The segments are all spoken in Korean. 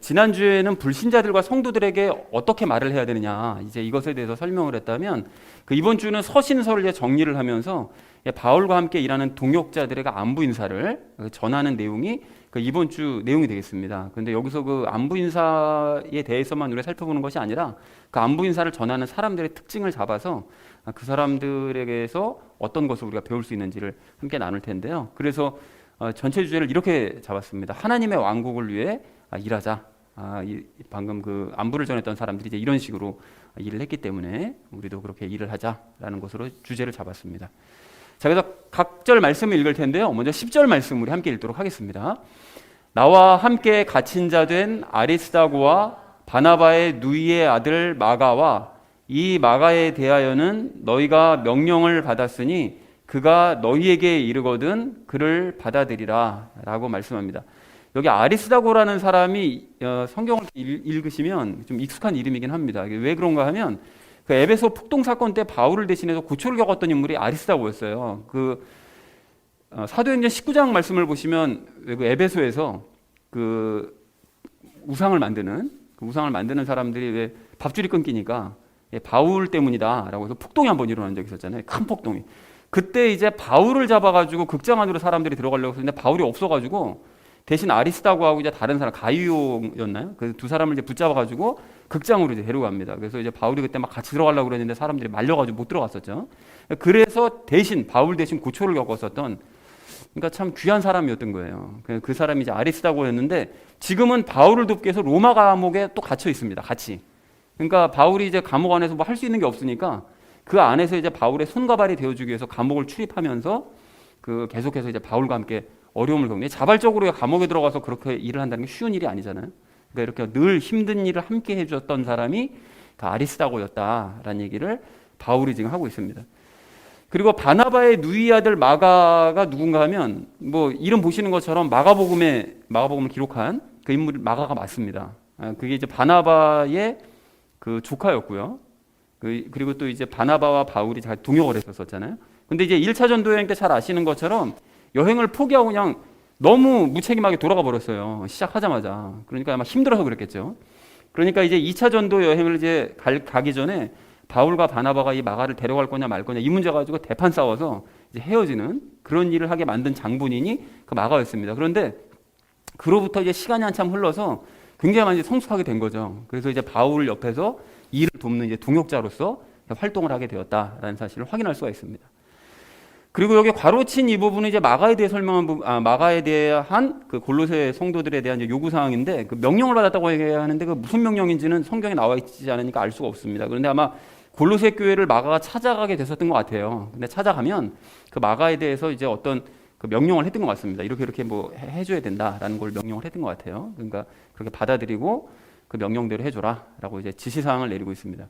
지난주에는 불신자들과 성도들에게 어떻게 말을 해야 되느냐, 이제 이것에 대해서 설명을 했다면, 이번 주는 서신서를 이제 정리를 하면서 바울과 함께 일하는 동역자들에게 안부 인사를 전하는 내용이 이번 주 내용이 되겠습니다. 그런데 여기서 그 안부 인사에 대해서만 우리가 살펴보는 것이 아니라 그 안부 인사를 전하는 사람들의 특징을 잡아서 그 사람들에게서 어떤 것을 우리가 배울 수 있는지를 함께 나눌 텐데요. 그래서 전체 주제를 이렇게 잡았습니다. 하나님의 왕국을 위해 일하자. 방금 그 안부를 전했던 사람들이 이제 이런 식으로 일을 했기 때문에 우리도 그렇게 일을 하자라는 것으로 주제를 잡았습니다. 자, 그래서 각 절 말씀을 읽을 텐데요. 먼저 10절 말씀 우리 함께 읽도록 하겠습니다. 나와 함께 갇힌 자 된 아리스다고와 바나바의 누이의 아들 마가와 이 마가에 대하여는 너희가 명령을 받았으니 그가 너희에게 이르거든 그를 받아들이라 라고 말씀합니다. 여기 아리스다고라는 사람이 성경을 읽으시면 좀 익숙한 이름이긴 합니다. 왜 그런가 하면 그 에베소 폭동 사건 때 바울을 대신해서 고초를 겪었던 인물이 아리스다고였어요. 사도행전 19장 말씀을 보시면 그 에베소에서 그 우상을 만드는 사람들이 왜 밥줄이 끊기니까 바울 때문이다라고 해서 폭동이 한번 일어난 적이 있었잖아요. 큰 폭동이. 그때 이제 바울을 잡아가지고 극장 안으로 사람들이 들어가려고 했는데 바울이 없어가지고 대신 아리스다고하고 이제 다른 사람 가이오였나요? 그 두 사람을 이제 붙잡아가지고 극장으로 이제 데려갑니다. 그래서 이제 바울이 그때 막 같이 들어가려고 그랬는데 사람들이 말려가지고 못 들어갔었죠. 그래서 바울 대신 고초를 겪었었던, 그러니까 참 귀한 사람이었던 거예요. 그 사람이 이제 아리스다고였는데 지금은 바울을 돕기 위해서 로마 감옥에 또 갇혀 있습니다. 같이. 그러니까 바울이 이제 감옥 안에서 뭐 할 수 있는 게 없으니까 그 안에서 이제 바울의 손과 발이 되어주기 위해서 감옥을 출입하면서 계속해서 이제 바울과 함께 어려움을 겪는, 자발적으로 감옥에 들어가서 그렇게 일을 한다는 게 쉬운 일이 아니잖아요. 그러니까 이렇게 늘 힘든 일을 함께 해줬던 사람이 아리스다고였다라는 얘기를 바울이 지금 하고 있습니다. 그리고 바나바의 누이 아들 마가가 누군가 하면 뭐 이름 보시는 것처럼 마가복음을 기록한 그 인물 마가가 맞습니다. 그게 이제 바나바의 그 조카였고요. 그리고 또 이제 바나바와 바울이 잘 동역을 했었잖아요. 근데 이제 1차 전도 여행 때 잘 아시는 것처럼 여행을 포기하고 그냥 너무 무책임하게 돌아가 버렸어요. 시작하자마자. 그러니까 아마 힘들어서 그랬겠죠. 그러니까 이제 2차 전도 여행을 이제 가기 전에 바울과 바나바가 이 마가를 데려갈 거냐 말 거냐 이 문제 가지고 대판 싸워서 이제 헤어지는 그런 일을 하게 만든 장본인이 그 마가였습니다. 그런데 그로부터 이제 시간이 한참 흘러서 굉장히 많이 성숙하게 된 거죠. 그래서 이제 바울 옆에서 일을 돕는 이제 동역자로서 활동을 하게 되었다라는 사실을 확인할 수가 있습니다. 그리고 여기 괄호친 이 부분은 이제 마가에 대해 마가에 대한 그 골로새 성도들에 대한 이제 요구 사항인데 그 명령을 받았다고 얘기하는데 그 무슨 명령인지는 성경에 나와 있지 않으니까 알 수가 없습니다. 그런데 아마 골로새 교회를 마가가 찾아가게 됐었던 것 같아요. 근데 찾아가면 그 마가에 대해서 이제 어떤 그 명령을 했던 것 같습니다. 이렇게 뭐 해줘야 된다라는 걸 명령을 했던 것 같아요. 그러니까 그렇게 받아들이고 그 명령대로 해줘라라고 이제 지시사항을 내리고 있습니다.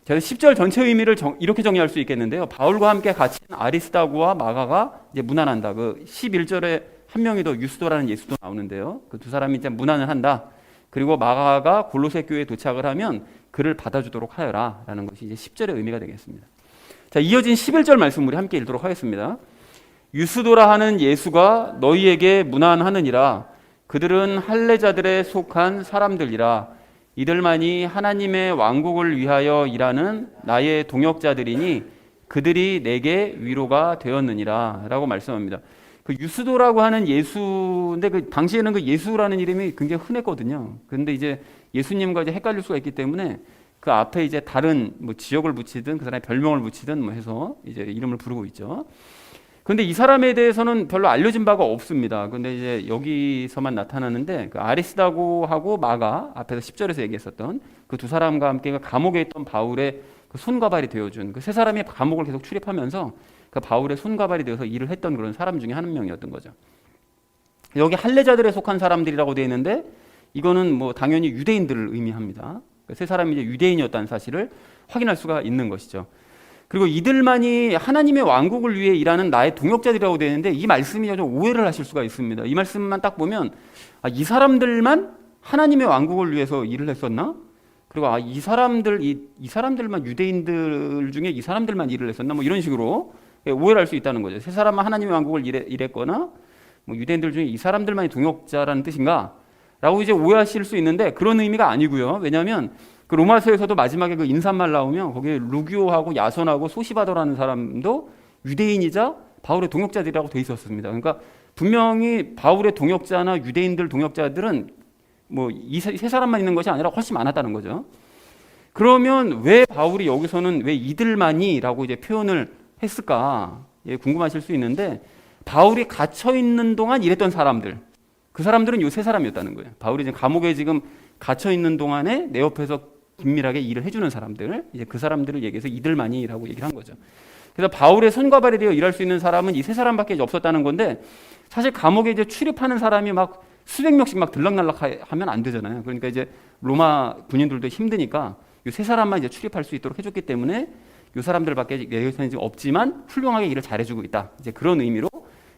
제가 10절 전체 의미를 이렇게 정리할 수 있겠는데요. 바울과 함께 갇힌 아리스다고와 마가가 이제 문안한다. 그 11절에 한 명이 더 유스도라는 예수도 나오는데요. 그 두 사람이 이제 문안을 한다. 그리고 마가가 골로새 교회에 도착을 하면 그를 받아주도록 하여라라는 것이 이제 10절의 의미가 되겠습니다. 자, 이어진 11절 말씀 우리 함께 읽도록 하겠습니다. 유스도라 하는 예수가 너희에게 문안하느니라. 그들은 할례자들에 속한 사람들이라. 이들만이 하나님의 왕국을 위하여 일하는 나의 동역자들이니 그들이 내게 위로가 되었느니라 라고 말씀합니다. 그 유스도라고 하는 예수인데 그 당시에는 그 예수라는 이름이 굉장히 흔했거든요. 그런데 이제 예수님과 이제 헷갈릴 수가 있기 때문에 그 앞에 이제 다른 뭐 지역을 붙이든 그 사람의 별명을 붙이든 뭐 해서 이제 이름을 부르고 있죠. 그런데 이 사람에 대해서는 별로 알려진 바가 없습니다. 그런데 이제 여기서만 나타나는데 그 아리스다고하고 마가 앞에서 10절에서 얘기했었던 그 두 사람과 함께 그 감옥에 있던 바울의 그 손과 발이 되어준 그 세 사람이 감옥을 계속 출입하면서 그 바울의 손과 발이 되어서 일을 했던 그런 사람 중에 한 명이었던 거죠. 여기 할례자들에 속한 사람들이라고 되어 있는데 이거는 뭐 당연히 유대인들을 의미합니다. 그 세 사람이 이제 유대인이었다는 사실을 확인할 수가 있는 것이죠. 그리고 이들만이 하나님의 왕국을 위해 일하는 나의 동역자들이라고 되어 있는데 이 말씀이 좀 오해를 하실 수가 있습니다. 이 말씀만 딱 보면 이 사람들만 하나님의 왕국을 위해서 일을 했었나? 그리고 이 사람들만 유대인들 중에 이 사람들만 일을 했었나? 뭐 이런 식으로 오해를 할 수 있다는 거죠. 세 사람만 하나님의 왕국을 일했거나 뭐 유대인들 중에 이 사람들만이 동역자라는 뜻인가? 라고 이제 오해하실 수 있는데 그런 의미가 아니고요. 왜냐하면 그 로마서에서도 마지막에 그 인사말 나오면 거기에 루기오하고 야손하고 소시바더라는 사람도 유대인이자 바울의 동역자들이라고 돼 있었습니다. 그러니까 분명히 바울의 동역자나 유대인들 동역자들은 뭐 이 세 사람만 있는 것이 아니라 훨씬 많았다는 거죠. 그러면 왜 바울이 여기서는 왜 이들만이라고 이제 표현을 했을까? 예, 궁금하실 수 있는데 바울이 갇혀 있는 동안 일했던 사람들, 그 사람들은 요 세 사람이었다는 거예요. 바울이 지금 감옥에 지금 갇혀 있는 동안에 내 옆에서 긴밀하게 일을 해주는 사람들, 이제 그 사람들을 얘기해서 이들만이라고 얘기를 한 거죠. 그래서 바울의 손과 발이 되어 일할 수 있는 사람은 이 세 사람밖에 없었다는 건데 사실 감옥에 이제 출입하는 사람이 막 수백 명씩 막 들락날락 하면 안 되잖아요. 그러니까 이제 로마 군인들도 힘드니까 이 세 사람만 이제 출입할 수 있도록 해줬기 때문에 이 사람들밖에 여기서는 지금 없지만 훌륭하게 일을 잘해주고 있다. 이제 그런 의미로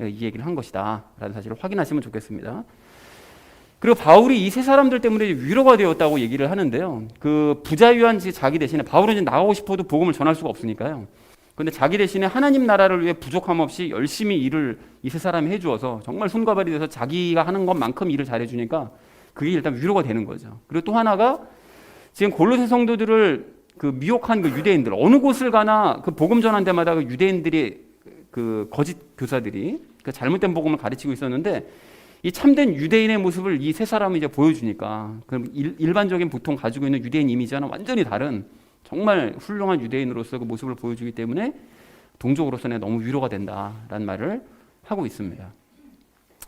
이 얘기를 한 것이다라는 사실을 확인하시면 좋겠습니다. 그리고 바울이 이 세 사람들 때문에 위로가 되었다고 얘기를 하는데요. 그 부자유한 자기 대신에 바울은 이제 나가고 싶어도 복음을 전할 수가 없으니까요. 그런데 자기 대신에 하나님 나라를 위해 부족함 없이 열심히 일을 이 세 사람이 해주어서 정말 손과 발이 돼서 자기가 하는 것만큼 일을 잘해주니까 그게 일단 위로가 되는 거죠. 그리고 또 하나가 지금 골로새 성도들을 그 미혹한 그 유대인들 어느 곳을 가나 그 복음 전한 데마다 그 유대인들이 그 거짓 교사들이 그 잘못된 복음을 가르치고 있었는데 이 참된 유대인의 모습을 이 세 사람이 이제 보여주니까 그럼 일반적인 보통 가지고 있는 유대인 이미지와는 완전히 다른 정말 훌륭한 유대인으로서 그 모습을 보여주기 때문에 동족으로서는 너무 위로가 된다라는 말을 하고 있습니다.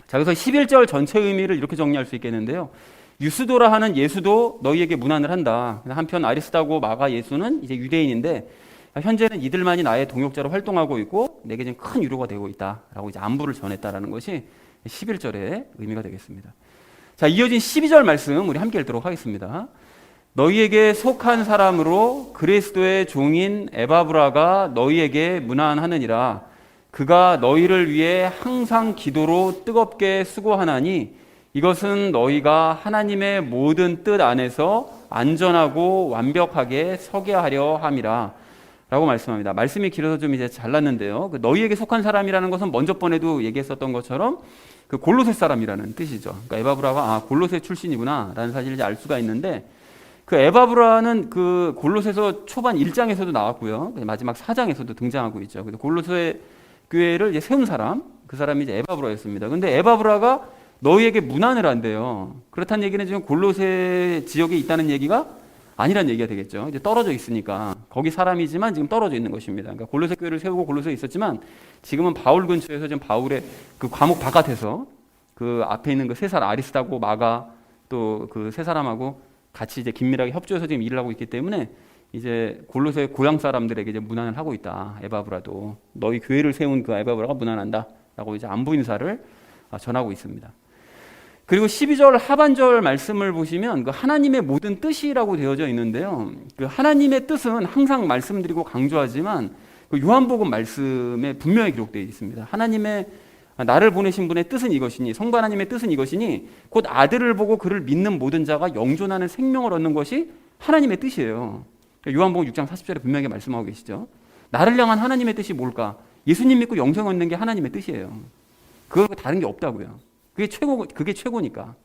자, 그래서 11절 전체 의미를 이렇게 정리할 수 있겠는데요. 유스도라 하는 예수도 너희에게 문안을 한다. 한편 아리스다고 마가 예수는 이제 유대인인데 현재는 이들만이 나의 동역자로 활동하고 있고 내게 지금 큰 위로가 되고 있다라고 이제 안부를 전했다라는 것이 11절의 의미가 되겠습니다. 자, 이어진 12절 말씀 우리 함께 읽도록 하겠습니다. 너희에게 속한 사람으로 그리스도의 종인 에바브라가 너희에게 문안하느니라. 그가 너희를 위해 항상 기도로 뜨겁게 수고하나니 이것은 너희가 하나님의 모든 뜻 안에서 안전하고 완벽하게 서게 하려 함이라 라고 말씀합니다. 말씀이 길어서 좀 이제 잘랐는데요. 그 너희에게 속한 사람이라는 것은 먼저 번에도 얘기했었던 것처럼 그 골로새 사람이라는 뜻이죠. 그러니까 에바브라가 골로새 출신이구나 라는 사실을 이제 알 수가 있는데 그 에바브라는 그 골로새서 초반 1장에서도 나왔고요. 마지막 4장에서도 등장하고 있죠. 그래서 골로새 교회를 이제 세운 사람, 그 사람이 이제 에바브라였습니다. 근데 에바브라가 너희에게 문안을 한대요. 그렇다는 얘기는 지금 골로새 지역에 있다는 얘기가 아니란 얘기가 되겠죠. 이제 떨어져 있으니까 거기 사람이지만 지금 떨어져 있는 것입니다. 그러니까 골로새 교회를 세우고 골로새에 있었지만 지금은 바울 근처에서 지금 바울의 그 과목 바깥에서 그 앞에 있는 그 세 사람 아리스다고 마가 또 그 세 사람하고 같이 이제 긴밀하게 협조해서 지금 일을 하고 있기 때문에 이제 골로새 고향 사람들에게 이제 문안을 하고 있다. 에바브라도 너희 교회를 세운 그 에바브라가 문안한다라고 이제 안부 인사를 전하고 있습니다. 그리고 12절 하반절 말씀을 보시면 그 하나님의 모든 뜻이라고 되어져 있는데요. 그 하나님의 뜻은 항상 말씀드리고 강조하지만 그 요한복음 말씀에 분명히 기록되어 있습니다. 하나님의 나를 보내신 분의 뜻은 이것이니 성부 하나님의 뜻은 이것이니 곧 아들을 보고 그를 믿는 모든 자가 영존하는 생명을 얻는 것이 하나님의 뜻이에요. 요한복음 6장 40절에 분명히 말씀하고 계시죠. 나를 향한 하나님의 뜻이 뭘까? 예수님 믿고 영생 얻는 게 하나님의 뜻이에요. 그거 다른 게 없다고요. 그게 최고니까.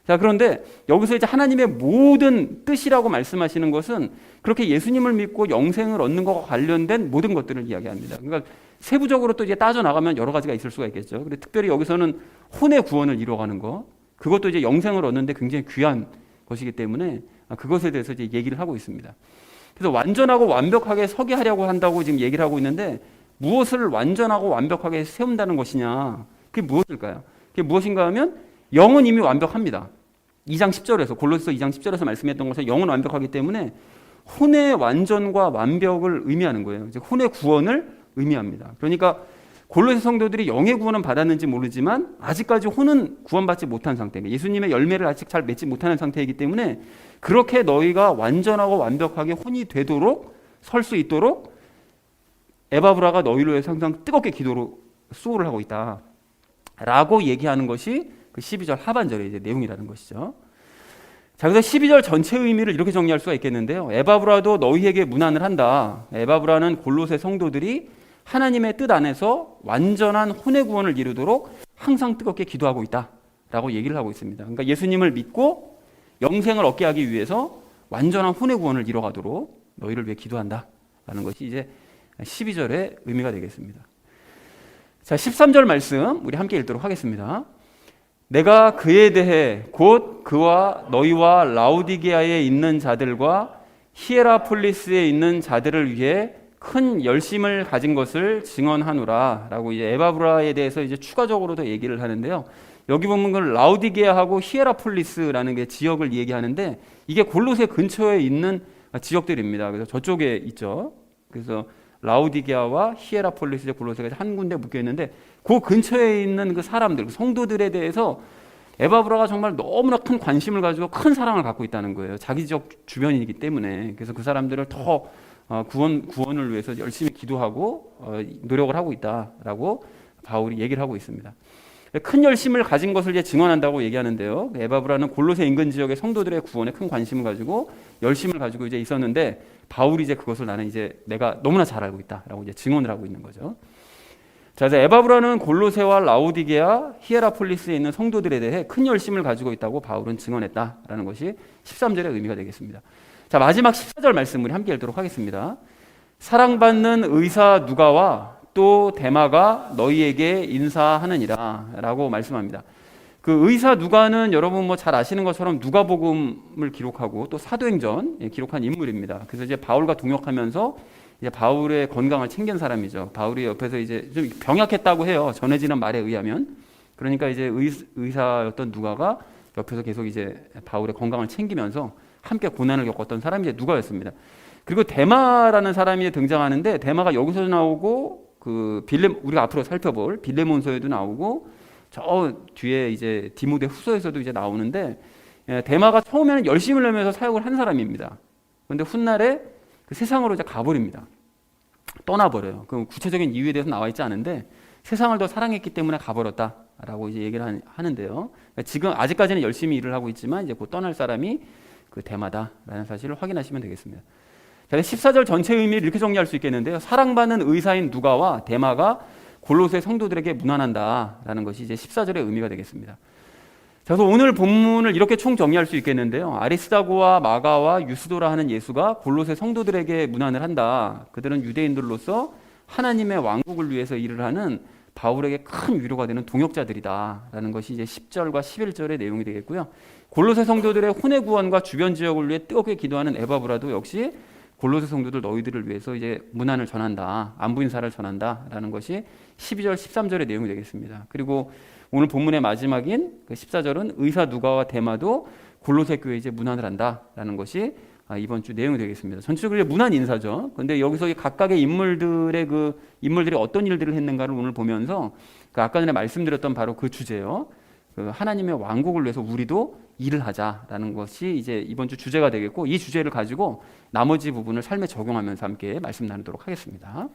자, 그런데 여기서 이제 하나님의 모든 뜻이라고 말씀하시는 것은 그렇게 예수님을 믿고 영생을 얻는 것과 관련된 모든 것들을 이야기합니다. 그러니까 세부적으로 또 이제 따져나가면 여러 가지가 있을 수가 있겠죠. 근데 특별히 여기서는 혼의 구원을 이루어가는 것, 그것도 이제 영생을 얻는데 굉장히 귀한 것이기 때문에 그것에 대해서 이제 얘기를 하고 있습니다. 그래서 완전하고 완벽하게 서게 하려고 한다고 지금 얘기를 하고 있는데 무엇을 완전하고 완벽하게 세운다는 것이냐? 그게 무엇일까요? 그게 무엇인가 하면 영은 이미 완벽합니다. 2장 10절에서 골로새서 2장 10절에서 말씀했던 것은 영은 완벽하기 때문에 혼의 완전과 완벽을 의미하는 거예요. 즉 혼의 구원을 의미합니다. 그러니까 골로새 성도들이 영의 구원은 받았는지 모르지만 아직까지 혼은 구원받지 못한 상태, 예수님의 열매를 아직 잘 맺지 못하는 상태이기 때문에 그렇게 너희가 완전하고 완벽하게 혼이 되도록 설 수 있도록 에바브라가 너희를 위해서 항상 뜨겁게 기도로 수고를 하고 있다 라고 얘기하는 것이 그 12절 하반절의 이제 내용이라는 것이죠. 자, 그래서 12절 전체 의미를 이렇게 정리할 수가 있겠는데요. 에바브라도 너희에게 문안을 한다. 에바브라는 골로새 성도들이 하나님의 뜻 안에서 완전한 혼의 구원을 이루도록 항상 뜨겁게 기도하고 있다 라고 얘기를 하고 있습니다. 그러니까 예수님을 믿고 영생을 얻게 하기 위해서 완전한 혼의 구원을 이뤄가도록 너희를 위해 기도한다 라는 것이 이제 12절의 의미가 되겠습니다. 자, 13절 말씀 우리 함께 읽도록 하겠습니다. 내가 그에 대해 곧 그와 너희와 라우디게아에 있는 자들과 히에라폴리스에 있는 자들을 위해 큰 열심을 가진 것을 증언하노라 라고 이제 에바브라에 대해서 이제 추가적으로도 얘기를 하는데요. 여기 보면 그 라우디게아하고 히에라폴리스라는 게 지역을 얘기하는데 이게 골로새 근처에 있는 지역들입니다. 그래서 저쪽에 있죠. 그래서 라우디게아와 히에라폴리스, 골로새가 한 군데 묶여 있는데 그 근처에 있는 그 사람들, 그 성도들에 대해서 에바브라가 정말 너무나 큰 관심을 가지고 큰 사랑을 갖고 있다는 거예요. 자기 지역 주변이기 때문에. 그래서 그 사람들을 더 구원을 위해서 열심히 기도하고 노력을 하고 있다라고 바울이 얘기를 하고 있습니다. 큰 열심을 가진 것을 이제 증언한다고 얘기하는데요. 에바브라는 골로새 인근 지역의 성도들의 구원에 큰 관심을 가지고 열심을 가지고 이제 있었는데 바울이 이제 그것을 나는 이제 내가 너무나 잘 알고 있다라고 이제 증언을 하고 있는 거죠. 자, 이제 에바브라는 골로새와 라우디게아, 히에라폴리스에 있는 성도들에 대해 큰 열심을 가지고 있다고 바울은 증언했다라는 것이 13절의 의미가 되겠습니다. 자, 마지막 14절 말씀 우리 함께 읽도록 하겠습니다. 사랑받는 의사 누가와 또 데마가 너희에게 인사하느니라 라고 말씀합니다. 그 의사 누가는 여러분 뭐 잘 아시는 것처럼 누가복음을 기록하고 또 사도행전 기록한 인물입니다. 그래서 이제 바울과 동역하면서 이제 바울의 건강을 챙긴 사람이죠. 바울이 옆에서 이제 좀 병약했다고 해요. 전해지는 말에 의하면. 그러니까 이제 의사였던 누가가 옆에서 계속 이제 바울의 건강을 챙기면서 함께 고난을 겪었던 사람이 이제 누가였습니다. 그리고 데마라는 사람이 등장하는데 데마가 여기서도 나오고 그 우리가 앞으로 살펴볼 빌레몬서에도 나오고 저 뒤에 이제 디모데 후서에서도 이제 나오는데 데마가 처음에는 열심을 내면서 사역을 한 사람입니다. 그런데 훗날에 그 세상으로 이제 가버립니다. 떠나버려요. 그 구체적인 이유에 대해서 나와 있지 않은데 세상을 더 사랑했기 때문에 가버렸다라고 이제 얘기를 하는데요. 지금 아직까지는 열심히 일을 하고 있지만 이제 곧 떠날 사람이 그 데마다라는 사실을 확인하시면 되겠습니다. 자, 14절 전체 의미를 이렇게 정리할 수 있겠는데요. 사랑받는 의사인 누가와 데마가 골로새 성도들에게 문안한다라는 것이 이제 14절의 의미가 되겠습니다. 자, 그래서 오늘 본문을 이렇게 총 정리할 수 있겠는데요. 아리스다고와 마가와 유스도라 하는 예수가 골로새 성도들에게 문안을 한다. 그들은 유대인들로서 하나님의 왕국을 위해서 일을 하는 바울에게 큰 위로가 되는 동역자들이다라는 것이 이제 10절과 11절의 내용이 되겠고요. 골로새 성도들의 혼의 구원과 주변 지역을 위해 뜨겁게 기도하는 에바브라도 역시 골로새 성도들 너희들을 위해서 이제 문안을 전한다. 안부 인사를 전한다라는 것이 12절, 13절의 내용이 되겠습니다. 그리고 오늘 본문의 마지막인 그 14절은 의사 누가와 데마도 골로새 교회에 이제 문안을 한다라는 것이 이번 주 내용이 되겠습니다. 전체적으로 문안 인사죠. 그런데 여기서 각각의 인물들이 어떤 일들을 했는가를 오늘 보면서 그 아까 전에 말씀드렸던 바로 그 주제요. 그 하나님의 왕국을 위해서 우리도 일을 하자라는 것이 이제 이번 주 주제가 되겠고 이 주제를 가지고 나머지 부분을 삶에 적용하면서 함께 말씀 나누도록 하겠습니다.